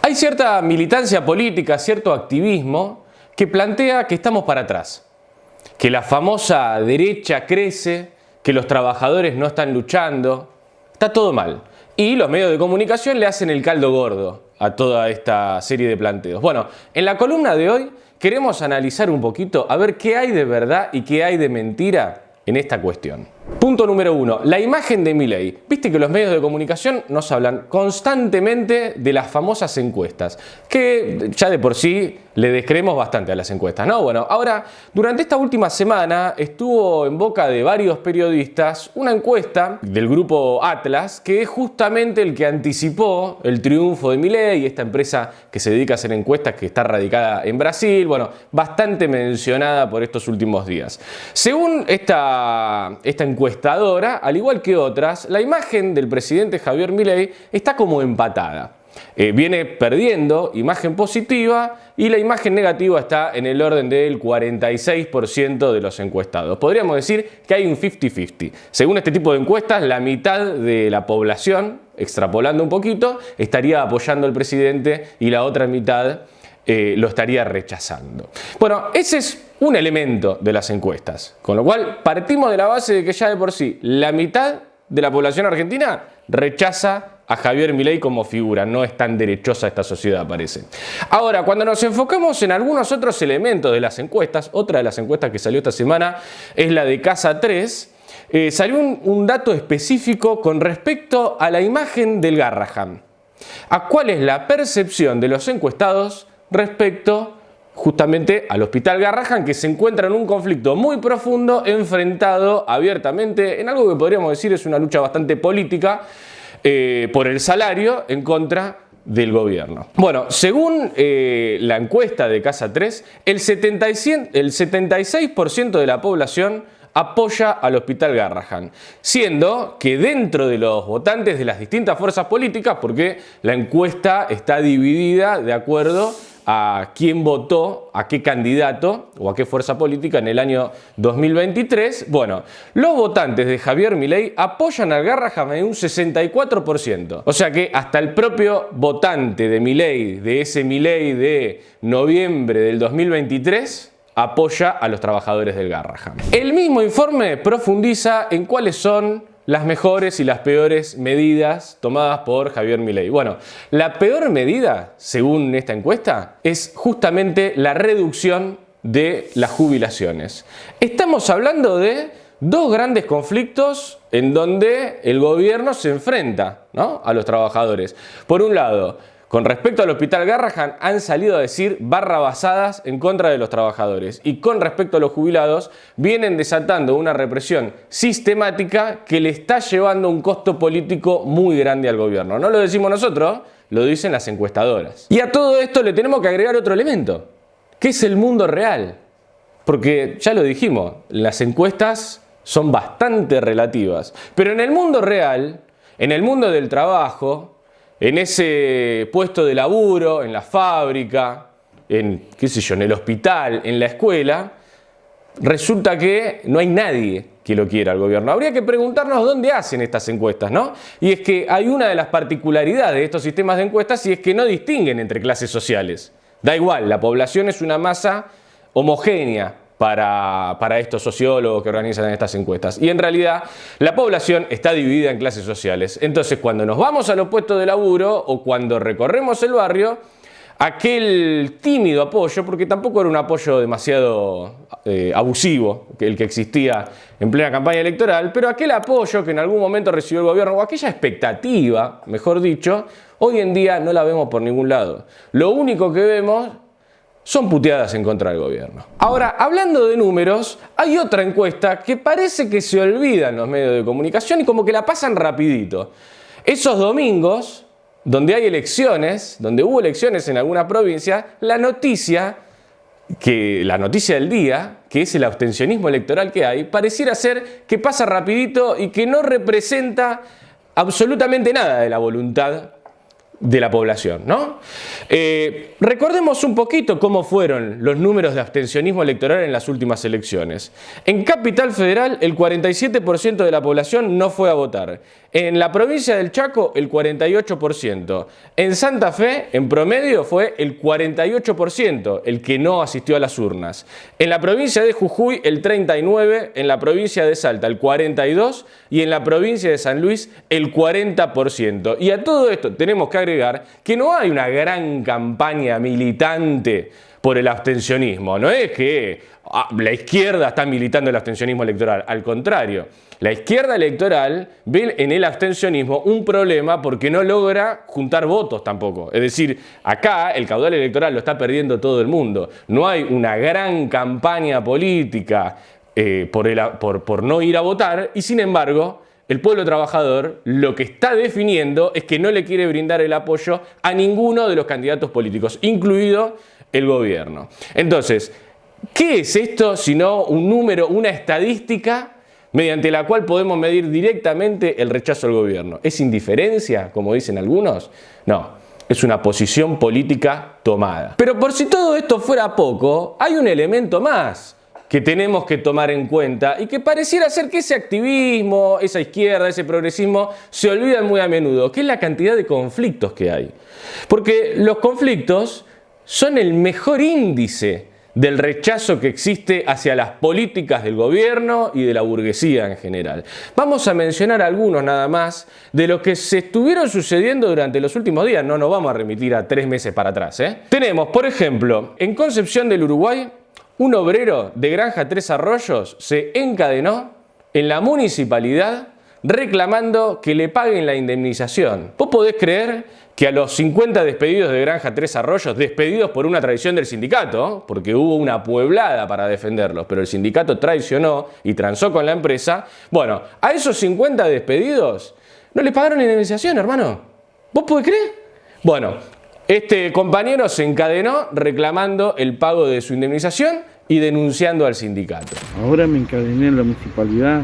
Hay cierta militancia política, cierto activismo que plantea que estamos para atrás, que la famosa derecha crece, que los trabajadores no están luchando, está todo mal. Y los medios de comunicación le hacen el caldo gordo a toda esta serie de planteos. Bueno, en la columna de hoy queremos analizar un poquito a ver qué hay de verdad y qué hay de mentira en esta cuestión. Punto número 1. La imagen de Milei. Viste que los medios de comunicación nos hablan constantemente de las famosas encuestas, que ya de por sí le descreemos bastante a las encuestas, ¿no? Bueno, ahora, durante esta última semana estuvo en boca de varios periodistas una encuesta del grupo Atlas, que es justamente el que anticipó el triunfo de Milei, esta empresa que se dedica a hacer encuestas, que está radicada en Brasil, bueno, bastante mencionada por estos últimos días. Según esta encuestadora, al igual que otras, la imagen del presidente Javier Milei está como empatada. Viene perdiendo imagen positiva y la imagen negativa está en el orden del 46% de los encuestados. Podríamos decir que hay un 50-50. Según este tipo de encuestas, la mitad de la población, extrapolando un poquito, estaría apoyando al presidente y la otra mitad lo estaría rechazando. Bueno, ese es un elemento de las encuestas, con lo cual partimos de la base de que ya de por sí la mitad de la población argentina rechaza a Javier Milei como figura. No es tan derechosa esta sociedad, parece. Ahora, cuando nos enfocamos en algunos otros elementos de las encuestas, otra de las encuestas que salió esta semana es la de Casa 3, salió un dato específico con respecto a la imagen del Garrahan. ¿A cuál es la percepción de los encuestados respecto justamente al Hospital Garrahan, que se encuentra en un conflicto muy profundo, enfrentado abiertamente en algo que podríamos decir es una lucha bastante política por el salario en contra del gobierno? Bueno, según la encuesta de Casa 3, el 76% de la población apoya al Hospital Garrahan, siendo que dentro de los votantes de las distintas fuerzas políticas, porque la encuesta está dividida de acuerdo a quién votó, a qué candidato o a qué fuerza política en el año 2023. Bueno, los votantes de Javier Milei apoyan al Garrahan en un 64%. O sea que hasta el propio votante de Milei, de ese Milei de noviembre del 2023, apoya a los trabajadores del Garrahan. El mismo informe profundiza en cuáles son las mejores y las peores medidas tomadas por Javier Milei. Bueno, la peor medida, según esta encuesta, es justamente la reducción de las jubilaciones. Estamos hablando de dos grandes conflictos en donde el gobierno se enfrenta, ¿no?, a los trabajadores. Por un lado, con respecto al Hospital Garrahan, han salido a decir barrabasadas en contra de los trabajadores. Y con respecto a los jubilados, vienen desatando una represión sistemática que le está llevando un costo político muy grande al gobierno. No lo decimos nosotros, lo dicen las encuestadoras. Y a todo esto le tenemos que agregar otro elemento, que es el mundo real. Porque ya lo dijimos, las encuestas son bastante relativas. Pero en el mundo real, en el mundo del trabajo, en ese puesto de laburo, en la fábrica, en el hospital, en la escuela, resulta que no hay nadie que lo quiera al gobierno. Habría que preguntarnos dónde hacen estas encuestas, ¿no? Y es que hay una de las particularidades de estos sistemas de encuestas y es que no distinguen entre clases sociales. Da igual, la población es una masa homogénea para estos sociólogos que organizan estas encuestas. Y en realidad la población está dividida en clases sociales. Entonces, cuando nos vamos a los puestos de laburo o cuando recorremos el barrio, aquel tímido apoyo, porque tampoco era un apoyo demasiado abusivo, el que existía en plena campaña electoral, pero aquel apoyo que en algún momento recibió el gobierno, o aquella expectativa, mejor dicho, hoy en día no la vemos por ningún lado. Lo único que vemos son puteadas en contra del gobierno. Ahora, hablando de números, hay otra encuesta que parece que se olvidan los medios de comunicación y como que la pasan rapidito. Esos domingos, donde hay elecciones, donde hubo elecciones en alguna provincia, la noticia del día, que es el abstencionismo electoral que hay, pareciera ser que pasa rapidito y que no representa absolutamente nada de la voluntad de la población, ¿no? Recordemos un poquito cómo fueron los números de abstencionismo electoral en las últimas elecciones. En Capital Federal, el 47% de la población no fue a votar. En la provincia del Chaco, el 48%. En Santa Fe, en promedio, fue el 48% el que no asistió a las urnas. En la provincia de Jujuy, el 39%, en la provincia de Salta, el 42% y en la provincia de San Luis, el 40%. Y a todo esto tenemos que agregar que no hay una gran campaña militante por el abstencionismo. No es que la izquierda está militando el abstencionismo electoral, al contrario. La izquierda electoral ve en el abstencionismo un problema porque no logra juntar votos tampoco. Es decir, acá el caudal electoral lo está perdiendo todo el mundo. No hay una gran campaña política por no ir a votar y sin embargo el pueblo trabajador lo que está definiendo es que no le quiere brindar el apoyo a ninguno de los candidatos políticos, incluido el gobierno. Entonces, ¿qué es esto sino un número, una estadística mediante la cual podemos medir directamente el rechazo al gobierno? ¿Es indiferencia, como dicen algunos? No, es una posición política tomada. Pero por si todo esto fuera poco, hay un elemento más que tenemos que tomar en cuenta y que pareciera ser que ese activismo, esa izquierda, ese progresismo se olvidan muy a menudo, que es la cantidad de conflictos que hay. Porque los conflictos son el mejor índice del rechazo que existe hacia las políticas del gobierno y de la burguesía en general. Vamos a mencionar algunos nada más de los que se estuvieron sucediendo durante los últimos días. No nos vamos a remitir a 3 meses para atrás, Tenemos, por ejemplo, en Concepción del Uruguay, un obrero de Granja Tres Arroyos se encadenó en la municipalidad reclamando que le paguen la indemnización. ¿Vos podés creer que a los 50 despedidos de Granja Tres Arroyos, despedidos por una traición del sindicato, porque hubo una pueblada para defenderlos, pero el sindicato traicionó y transó con la empresa, bueno, a esos 50 despedidos no les pagaron la indemnización, hermano? ¿Vos podés creer? Bueno, este compañero se encadenó reclamando el pago de su indemnización y denunciando al sindicato. Ahora me encadené en la municipalidad,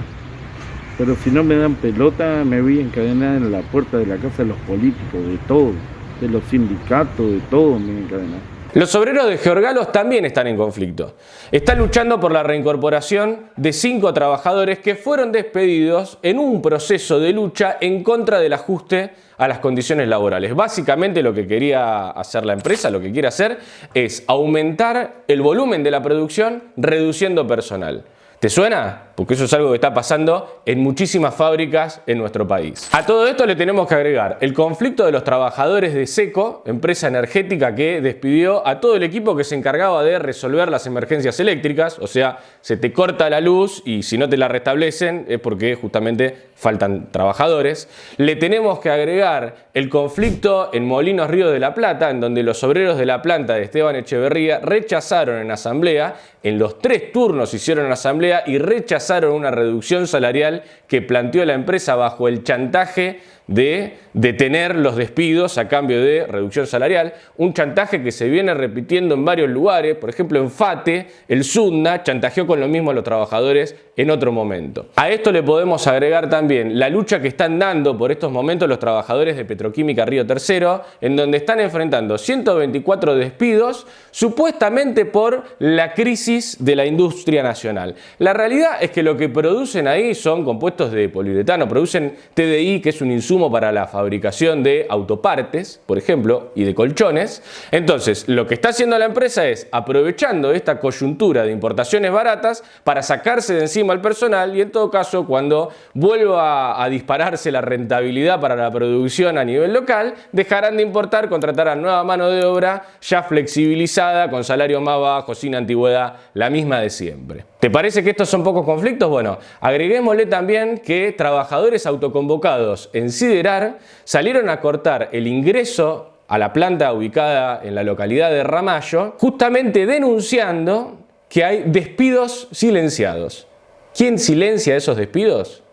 pero si no me dan pelota me voy a encadenar en la puerta de la casa de los políticos, de todo, de los sindicatos, de todo me voy a encadenar. Los obreros de Georgalos también están en conflicto. Están luchando por la reincorporación de 5 trabajadores que fueron despedidos en un proceso de lucha en contra del ajuste a las condiciones laborales. Básicamente lo que quería hacer la empresa, lo que quiere hacer es aumentar el volumen de la producción reduciendo personal. ¿Te suena? Porque eso es algo que está pasando en muchísimas fábricas en nuestro país. A todo esto le tenemos que agregar el conflicto de los trabajadores de SECO, empresa energética que despidió a todo el equipo que se encargaba de resolver las emergencias eléctricas. O sea, se te corta la luz y si no te la restablecen es porque justamente faltan trabajadores. Le tenemos que agregar el conflicto en Molinos Río de la Plata, en donde los obreros de la planta de Esteban Echeverría rechazaron en asamblea, en los 3 turnos hicieron asamblea y rechazaron una reducción salarial que planteó la empresa bajo el chantaje de detener los despidos a cambio de reducción salarial, un chantaje que se viene repitiendo en varios lugares. Por ejemplo, en FATE, el Sunda chantajeó con lo mismo a los trabajadores en otro momento. A esto le podemos agregar también la lucha que están dando por estos momentos los trabajadores de Petroquímica Río Tercero, en donde están enfrentando 124 despidos supuestamente por la crisis de la industria nacional. La realidad es que lo que producen ahí son compuestos de poliuretano, producen TDI, que es un insumo para la fabricación de autopartes, por ejemplo, y de colchones. Entonces, lo que está haciendo la empresa es aprovechando esta coyuntura de importaciones baratas para sacarse de encima al personal y en todo caso, cuando vuelva a dispararse la rentabilidad para la producción a nivel local, dejarán de importar, contratarán nueva mano de obra ya flexibilizada, con salarios más bajos, sin antigüedad, la misma de siempre. ¿Te parece que estos son pocos conflictos? Bueno, agreguémosle también que trabajadores autoconvocados en Siderar salieron a cortar el ingreso a la planta ubicada en la localidad de Ramallo, justamente denunciando que hay despidos silenciados. ¿Quién silencia esos despidos?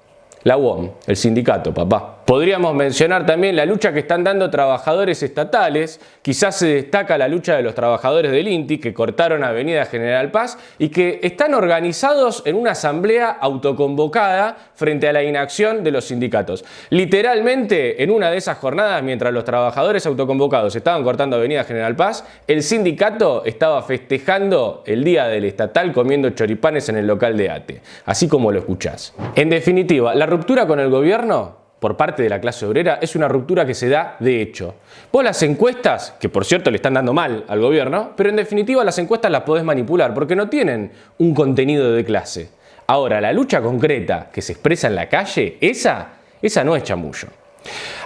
La UOM, el sindicato, papá. Podríamos mencionar también la lucha que están dando trabajadores estatales. Quizás se destaca la lucha de los trabajadores del INTI que cortaron Avenida General Paz y que están organizados en una asamblea autoconvocada frente a la inacción de los sindicatos. Literalmente, en una de esas jornadas, mientras los trabajadores autoconvocados estaban cortando Avenida General Paz, el sindicato estaba festejando el día del estatal comiendo choripanes en el local de ATE, así como lo escuchás. En definitiva, la ruptura con el gobierno por parte de la clase obrera es una ruptura que se da de hecho. Vos las encuestas, que por cierto le están dando mal al gobierno, pero en definitiva las encuestas las podés manipular porque no tienen un contenido de clase. Ahora, la lucha concreta que se expresa en la calle, esa no es chamullo.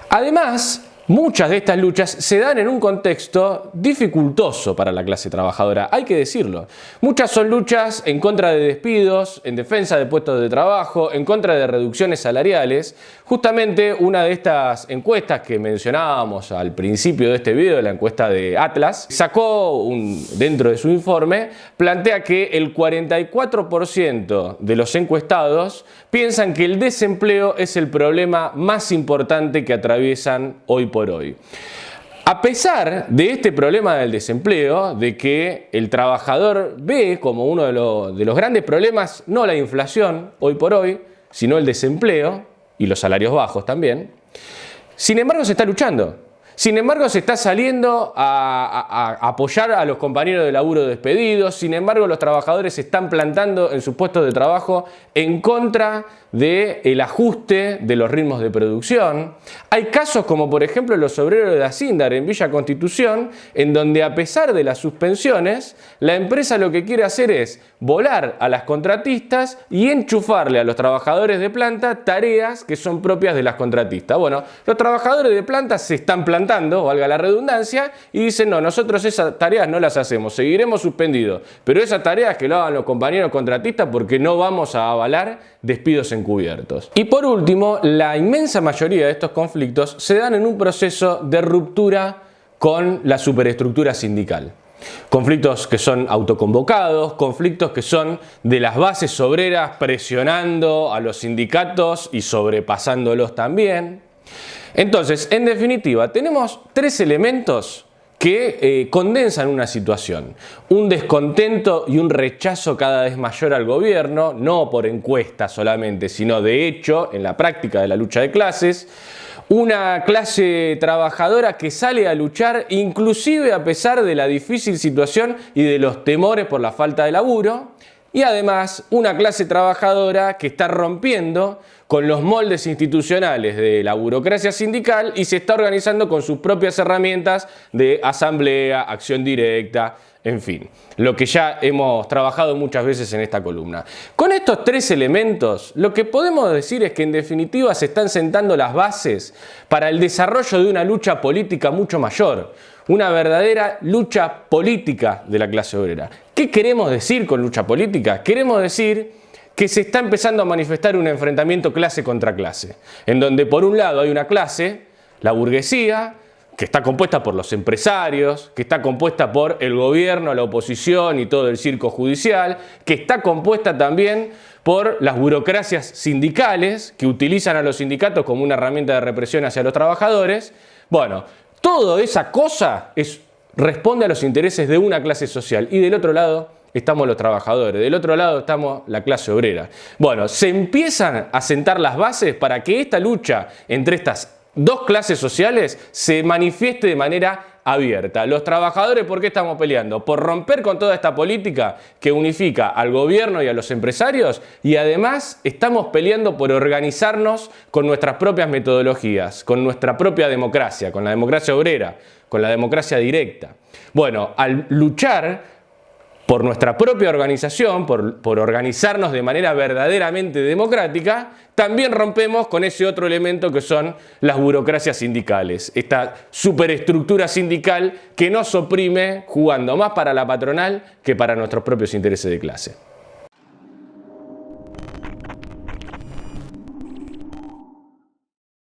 Además, muchas de estas luchas se dan en un contexto dificultoso para la clase trabajadora, hay que decirlo. Muchas son luchas en contra de despidos, en defensa de puestos de trabajo, en contra de reducciones salariales. Justamente una de estas encuestas que mencionábamos al principio de este video, la encuesta de Atlas, sacó dentro de su informe, plantea que el 44% de los encuestados piensan que el desempleo es el problema más importante que atraviesan hoy por hoy. A pesar de este problema del desempleo, de que el trabajador ve como uno de los grandes problemas, no la inflación hoy por hoy, sino el desempleo y los salarios bajos también, sin embargo se está luchando. Sin embargo, se está saliendo a apoyar a los compañeros de laburo despedidos. Sin embargo, los trabajadores se están plantando en sus puestos de trabajo en contra del ajuste de los ritmos de producción. Hay casos como por ejemplo los obreros de Asindar en Villa Constitución, en donde a pesar de las suspensiones, la empresa lo que quiere hacer es volar a las contratistas y enchufarle a los trabajadores de planta tareas que son propias de las contratistas. Bueno, los trabajadores de planta se están plantando, valga la redundancia, y dicen no, nosotros esas tareas no las hacemos, seguiremos suspendidos, pero esas tareas que lo hagan los compañeros contratistas porque no vamos a avalar despidos encubiertos. Y por último, la inmensa mayoría de estos conflictos se dan en un proceso de ruptura con la superestructura sindical. Conflictos que son autoconvocados, conflictos que son de las bases obreras presionando a los sindicatos y sobrepasándolos también. Entonces, en definitiva, tenemos tres elementos que condensan una situación. Un descontento y un rechazo cada vez mayor al gobierno, no por encuestas solamente, sino de hecho en la práctica de la lucha de clases. Una clase trabajadora que sale a luchar inclusive a pesar de la difícil situación y de los temores por la falta de laburo. Y además una clase trabajadora que está rompiendo con los moldes institucionales de la burocracia sindical y se está organizando con sus propias herramientas de asamblea, acción directa, en fin, lo que ya hemos trabajado muchas veces en esta columna. Con estos tres elementos, lo que podemos decir es que en definitiva se están sentando las bases para el desarrollo de una lucha política mucho mayor, una verdadera lucha política de la clase obrera. ¿Qué queremos decir con lucha política? Queremos decir que se está empezando a manifestar un enfrentamiento clase contra clase, en donde por un lado hay una clase, la burguesía, que está compuesta por los empresarios, que está compuesta por el gobierno, la oposición y todo el circo judicial, que está compuesta también por las burocracias sindicales, que utilizan a los sindicatos como una herramienta de represión hacia los trabajadores. Bueno, toda esa cosa responde a los intereses de una clase social y del otro lado estamos los trabajadores, del otro lado estamos la clase obrera. Bueno, se empiezan a sentar las bases para que esta lucha entre estas dos clases sociales se manifieste de manera abierta. Los trabajadores, ¿por qué estamos peleando? Por romper con toda esta política que unifica al gobierno y a los empresarios, y además estamos peleando por organizarnos con nuestras propias metodologías, con nuestra propia democracia, con la democracia obrera, con la democracia directa. Bueno, al luchar por nuestra propia organización, por organizarnos de manera verdaderamente democrática, también rompemos con ese otro elemento que son las burocracias sindicales, esta superestructura sindical que nos oprime jugando más para la patronal que para nuestros propios intereses de clase.